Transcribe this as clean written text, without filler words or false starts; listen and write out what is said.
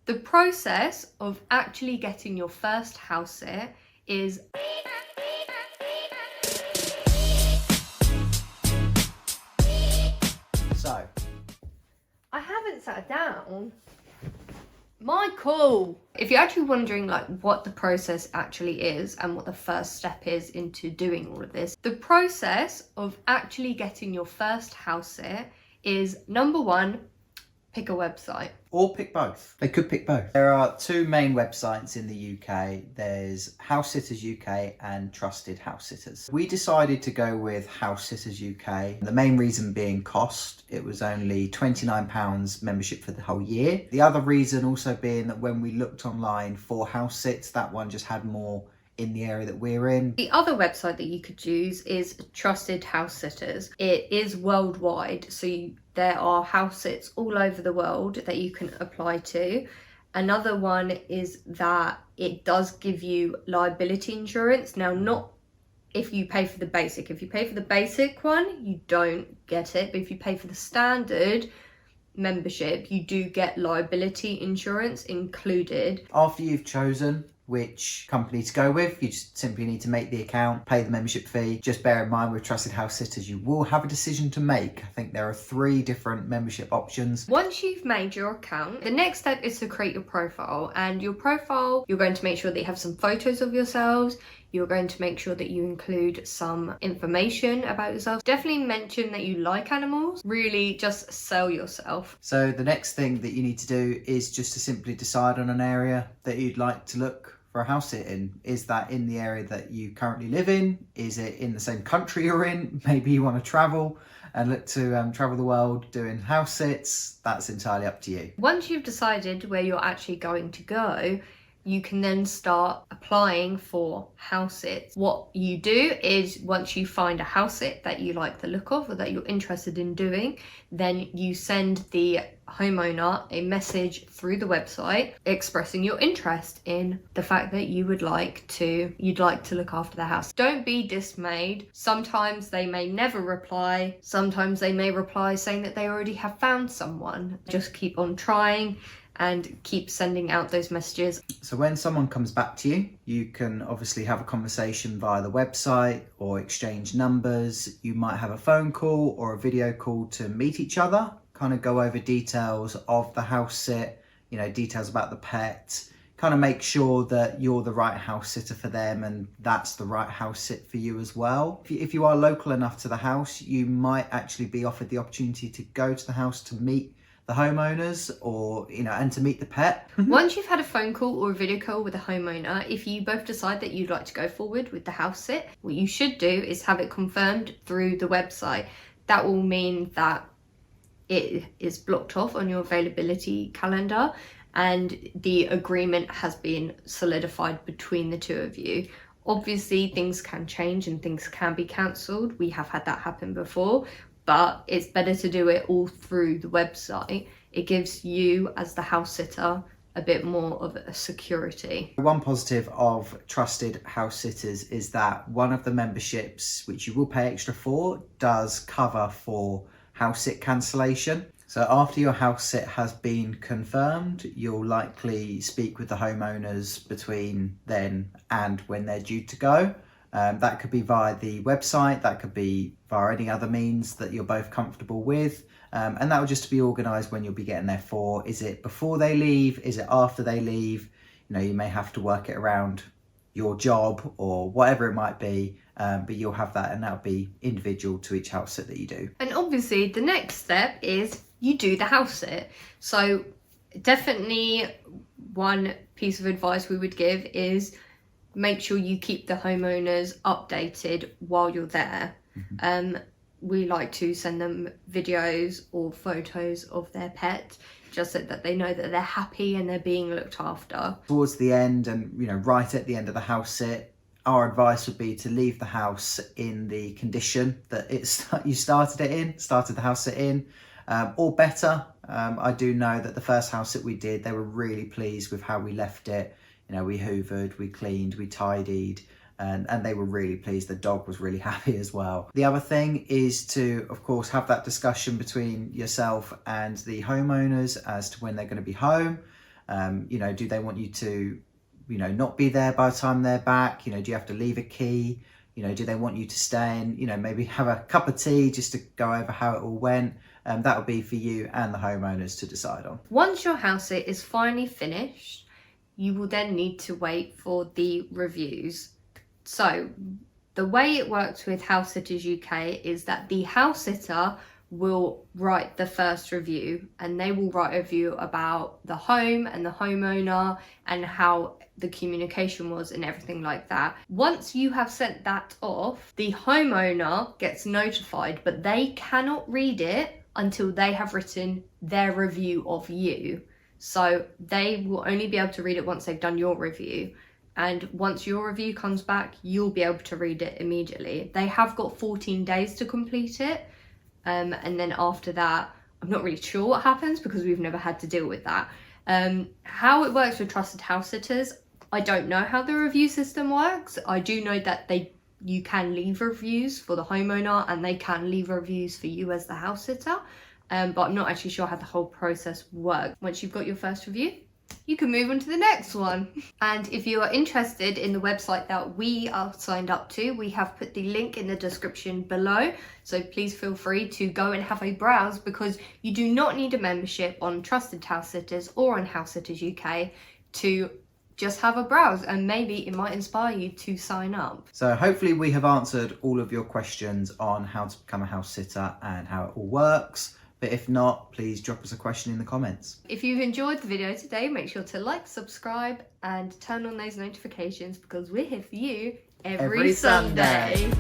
The process of actually getting your first house sit is So, I haven't sat down. Michael! If you're actually wondering like what the process actually is and what the first step is into doing all of this, the process of actually getting your first house sit is number one, pick a website. or pick both. They could pick both. There are two main websites in the UK. There's House Sitters UK and Trusted House Sitters. We decided to go with House Sitters UK. The main reason being cost. It was only £29 membership for the whole year. The other reason also being that when we looked online for house sits, that one just had more in the area that we're in. The other website that you could use is Trusted House Sitters. It is worldwide, so there are house sits all over the world that you can apply to. Another one is that it does give you liability insurance. Now, not if you pay for the basic. If you pay for the basic one, you don't get it. But if you pay for the standard membership, you do get liability insurance included. After you've chosen which company to go with, you just simply need to make the account, pay the membership fee. Just bear in mind with Trusted House Sitters, you will have a decision to make. I think there are 3 different membership options. Once you've made your account, the next step is to create your profile. And your profile, you're going to make sure that you have some photos of yourselves. You're going to make sure that you include some information about yourself. Definitely mention that you like animals. Really just sell yourself. So the next thing that you need to do is just to simply decide on an area that you'd like to look for a house sit in. Is that in the area that you currently live in? Is it in the same country you're in? Maybe you want to travel and look to travel the world doing house sits. That's entirely up to you. Once you've decided where you're actually going to go, you can then start applying for house sits. What you do is once you find a house sit that you like the look of or that you're interested in doing, then you send the homeowner a message through the website expressing your interest in the fact that you'd like to look after the house. Don't be dismayed. Sometimes they may never reply. Sometimes they may reply saying that they already have found someone. Just keep on trying and keep sending out those messages. So when someone comes back to you, you can obviously have a conversation via the website or exchange numbers. You might have a phone call or a video call to meet each other, kind of go over details of the house sit, details about the pet, kind of make sure that you're the right house sitter for them and that's the right house sit for you as well. If you are local enough to the house, you might actually be offered the opportunity to go to the house to meet the homeowners or and to meet the pet. Once you've had a phone call or a video call with a homeowner, if you both decide that you'd like to go forward with the house sit, what you should do is have it confirmed through the website. That will mean that it is blocked off on your availability calendar and the agreement has been solidified between the two of you. Obviously things can change and things can be cancelled. We have had that happen before, but it's better to do it all through the website. It gives you as the house sitter a bit more of a security. One positive of Trusted House Sitters is that one of the memberships, which you will pay extra for, does cover for house sit cancellation. So after your house sit has been confirmed, you'll likely speak with the homeowners between then and when they're due to go. That could be via the website, that could be via any other means that you're both comfortable with. And that will just be organised when you'll be getting there for. Is it before they leave? Is it after they leave? You may have to work it around your job or whatever it might be, but you'll have that and that'll be individual to each house sit that you do. And obviously the next step is you do the house sit. So definitely one piece of advice we would give is make sure you keep the homeowners updated while you're there. We like to send them videos or photos of their pet just so that they know that they're happy and they're being looked after. Towards the end and right at the end of the house sit, our advice would be to leave the house in the condition that you started the house sit in, or better. I do know that the first house sit we did, they were really pleased with how we left it. We hoovered, we cleaned, we tidied, and they were really pleased. The dog was really happy as well. The other thing is to, of course, have that discussion between yourself and the homeowners as to when they're going to be home. Do they want you to, not be there by the time they're back? Do you have to leave a key? Do they want you to stay and, maybe have a cup of tea just to go over how it all went? That will be for you and the homeowners to decide on. Once your house sit is finally finished, you will then need to wait for the reviews. So the way it works with House Sitters UK is that the house sitter will write the first review, and they will write a review about the home and the homeowner and how the communication was and everything like that. Once you have sent that off, the homeowner gets notified, but they cannot read it until they have written their review of you. So they will only be able to read it once they've done your review. And once your review comes back, you'll be able to read it immediately. They have got 14 days to complete it. And then after that, I'm not really sure what happens because we've never had to deal with that. How it works with trusted house sitters, I don't know how the review system works. I do know that you can leave reviews for the homeowner and they can leave reviews for you as the house sitter. But I'm not actually sure how the whole process works. Once you've got your first review, you can move on to the next one. And if you are interested in the website that we are signed up to, we have put the link in the description below. So please feel free to go and have a browse, because you do not need a membership on Trusted House Sitters or on House Sitters UK to just have a browse, and maybe it might inspire you to sign up. So hopefully we have answered all of your questions on how to become a house sitter and how it all works. But if not, please drop us a question in the comments. If you've enjoyed the video today, make sure to like, subscribe, and turn on those notifications, because we're here for you every Sunday.